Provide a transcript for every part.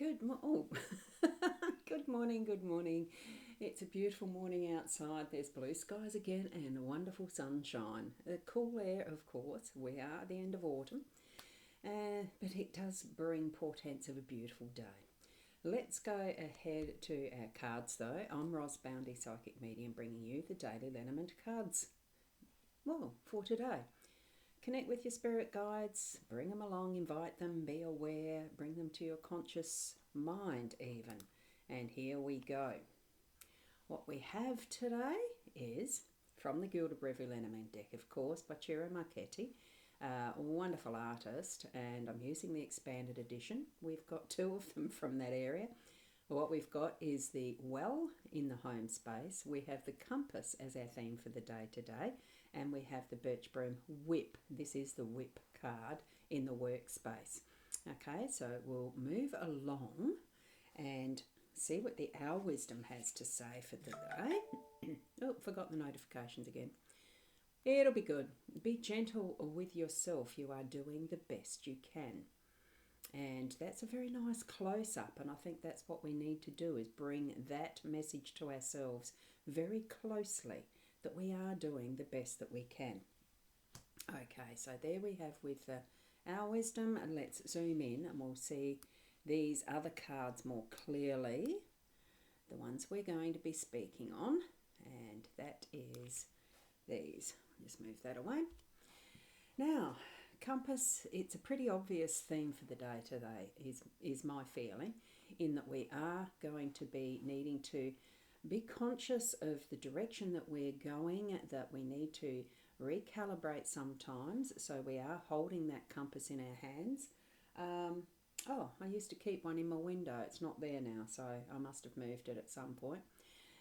Good morning, good morning. It's a beautiful morning outside. There's blue skies again and wonderful sunshine. The cool air, of course. We are at the end of autumn, but it does bring portents of a beautiful day. Let's go ahead to our cards though. I'm Boundy, Psychic Medium, bringing you the daily Lenormand cards. Well, for today. Connect with your spirit guides, bring them along, invite them, be aware, bring them to your conscious mind even. And here we go. What we have today is from the Gilded Reverie Lenormand deck, of course, by Ciro Marchetti, a wonderful artist, and I'm using the expanded edition. We've got two of them from that area. What we've got is the well in the home space. We have the compass as our theme for the day today, and we have the birch broom whip. This is the whip card in the workspace. Okay, so we'll move along and see what the Our Wisdom has to say for the day. Oh, forgot the notifications again. It'll be good. Be gentle with yourself. You are doing the best you can. And that's a very nice close-up, and I think that's what we need to do, is bring that message to ourselves very closely, that we are doing the best that we can. Okay, so there we have with Our Wisdom, and let's zoom in and we'll see these other cards more clearly, the ones we're going to be speaking on, and that is these. Just move that away. Now, compass, it's a pretty obvious theme for the day today, is my feeling, in that we are going to be needing to be conscious of the direction that we're going, that we need to recalibrate sometimes. So we are holding that compass in our hands. I used to keep one in my window. It's not there now, so I must have moved it at some point.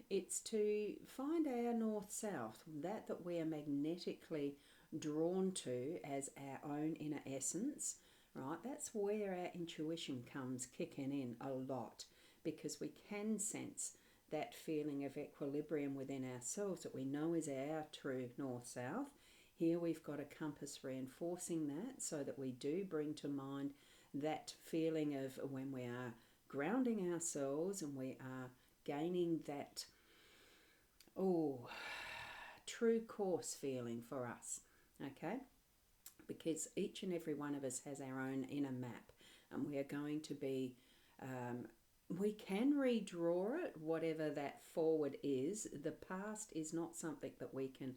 It's to find our north-south, that we are magnetically drawn to as our own inner essence, right? That's where our intuition comes kicking in a lot, because we can sense that feeling of equilibrium within ourselves that we know is our true north-south. Here we've got a compass reinforcing that, so that we do bring to mind that feeling of when we are grounding ourselves and we are gaining that true course feeling for us. Okay, because each and every one of us has our own inner map, and we are going to be, we can redraw it, whatever that forward is. The past is not something that we can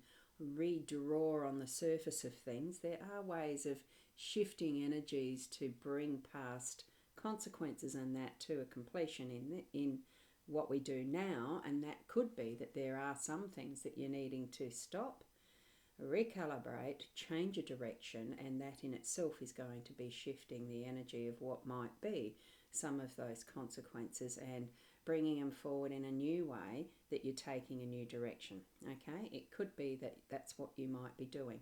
redraw on the surface of things. There are ways of shifting energies to bring past consequences and that to a completion in what we do now, and that could be that there are some things that you're needing to stop, recalibrate, change a direction, and that in itself is going to be shifting the energy of what might be some of those consequences and bringing them forward in a new way, that you're taking a new direction. Okay, it could be that that's what you might be doing.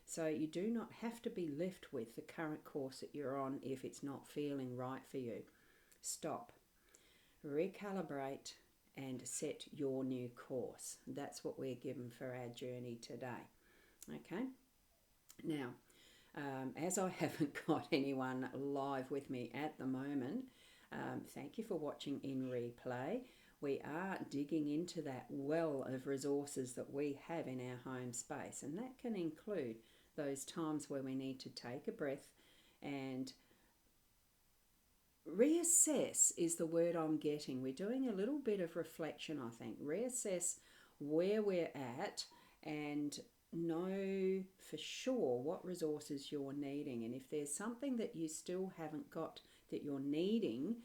So you do not have to be left with the current course that you're on if it's not feeling right for you. Stop, recalibrate, and set your new course. That's what we're given for our journey today. Okay, now, as I haven't got anyone live with me at the moment, thank you for watching in replay. We are digging into that well of resources that we have in our home space, and that can include those times where we need to take a breath and reassess is the word I'm getting. We're doing a little bit of reflection, I think. Reassess where we're at and know for sure what resources you're needing. And if there's something that you still haven't got that you're needing,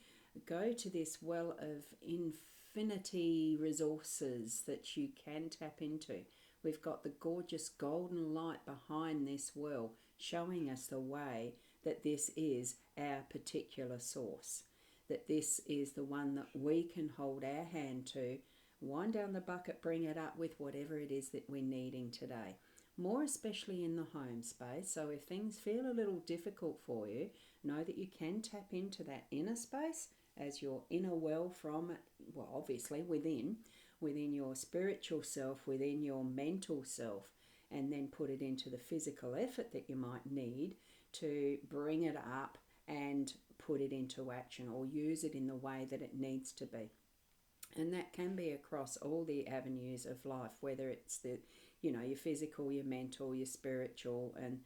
go to this well of infinity resources that you can tap into. We've got the gorgeous golden light behind this well showing us the way, that this is our particular source, that this is the one that we can hold our hand to, wind down the bucket, bring it up with whatever it is that we're needing today. More especially in the home space. So if things feel a little difficult for you, know that you can tap into that inner space as your inner well from, well, obviously within your spiritual self, within your mental self, and then put it into the physical effort that you might need to bring it up and put it into action or use it in the way that it needs to be. And that can be across all the avenues of life, whether it's your physical, your mental, your spiritual, and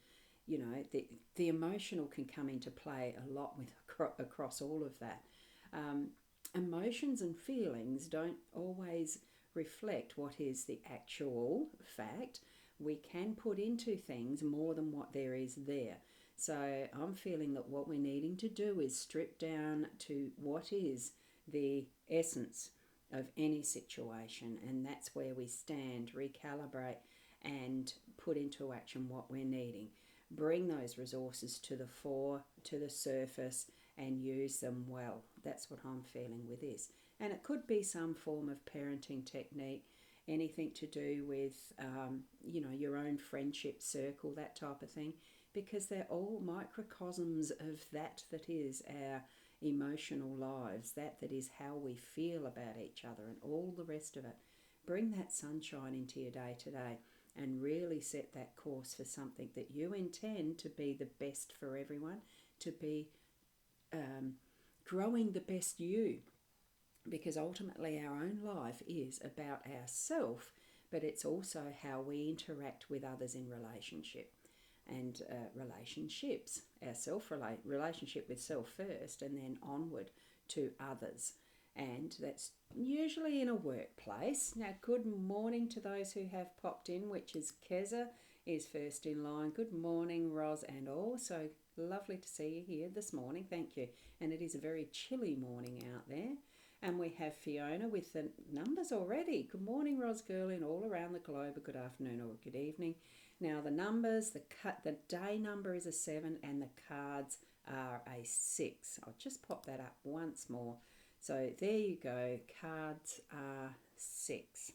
the emotional can come into play a lot with across all of that. Emotions and feelings don't always reflect what is the actual fact. We can put into things more than what there is there. So I'm feeling that what we're needing to do is strip down to what is the essence of any situation, and that's where we stand, recalibrate, and put into action what we're needing. Bring those resources to the fore, to the surface, and use them well. That's what I'm feeling with this. And it could be some form of parenting technique, anything to do with, your own friendship circle, that type of thing, because they're all microcosms of that is our emotional lives, that is how we feel about each other and all the rest of it. Bring that sunshine into your day today and really set that course for something that you intend to be the best for everyone, to be growing the best you, because ultimately our own life is about ourself, but it's also how we interact with others in relationship. And relationships, our relationship with self first, and then onward to others. And that's usually in a workplace. Now, good morning to those who have popped in, which is Keza is first in line. Good morning, Roz and all. So lovely to see you here this morning. Thank you. And it is a very chilly morning out there. And we have Fiona with the numbers already. Good morning, Roz Girlin, all around the globe. Good afternoon or good evening. Now the numbers, the day number is a 7 and the cards are a 6. I'll just pop that up once more. So there you go, cards are 6.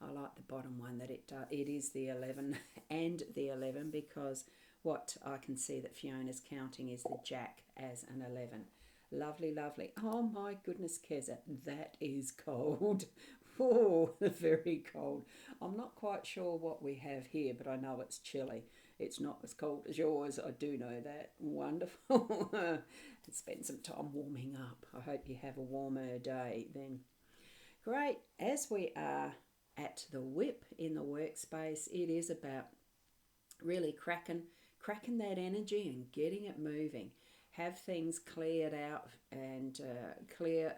I like the bottom one that it is the 11 and the 11, because what I can see that Fiona's counting is the Jack as an 11. Lovely, lovely. Oh my goodness, Keza, that is cold. Oh, very cold. I'm not quite sure what we have here, but I know it's chilly. It's not as cold as yours. I do know that. Wonderful. Spend some time warming up. I hope you have a warmer day then. Great. As we are at the whip in the workspace, it is about really cracking that energy and getting it moving. Have things cleared out and cleared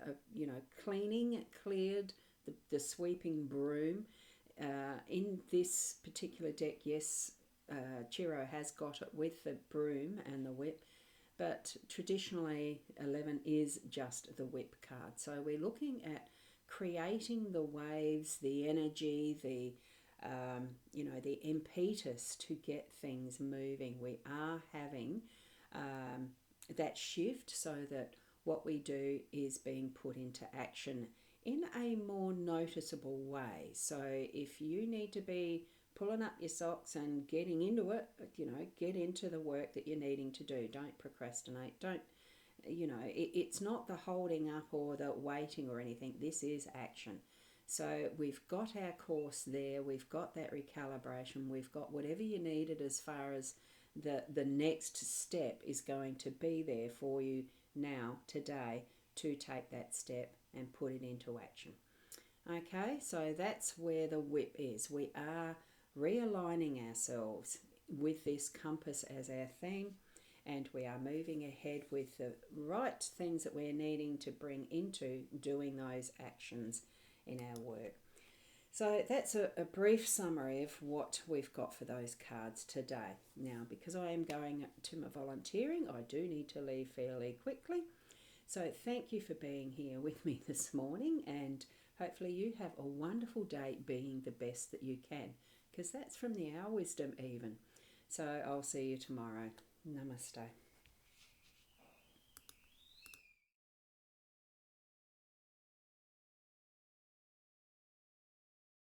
the sweeping broom. In this particular deck, yes, Chiro has got it with the broom and the whip, but traditionally 11 is just the whip card. So we're looking at creating the waves, the energy, the impetus to get things moving. We are having that shift so that what we do is being put into action in a more noticeable way. So if you need to be pulling up your socks and getting into it, get into the work that you're needing to do. Don't procrastinate. It's not the holding up or the waiting or anything. This is action. So we've got our course there. We've got that recalibration. We've got whatever you needed as far as the next step is going to be there for you now, today, to take that step and put it into action. Okay, so that's where the whip is. We are realigning ourselves with this compass as our theme, and we are moving ahead with the right things that we're needing to bring into doing those actions in our work. So that's a brief summary of what we've got for those cards today. Now, because I am going to my volunteering, I do need to leave fairly quickly. So thank you for being here with me this morning, and hopefully you have a wonderful day being the best that you can, because that's from the Our Wisdom even. So I'll see you tomorrow. Namaste.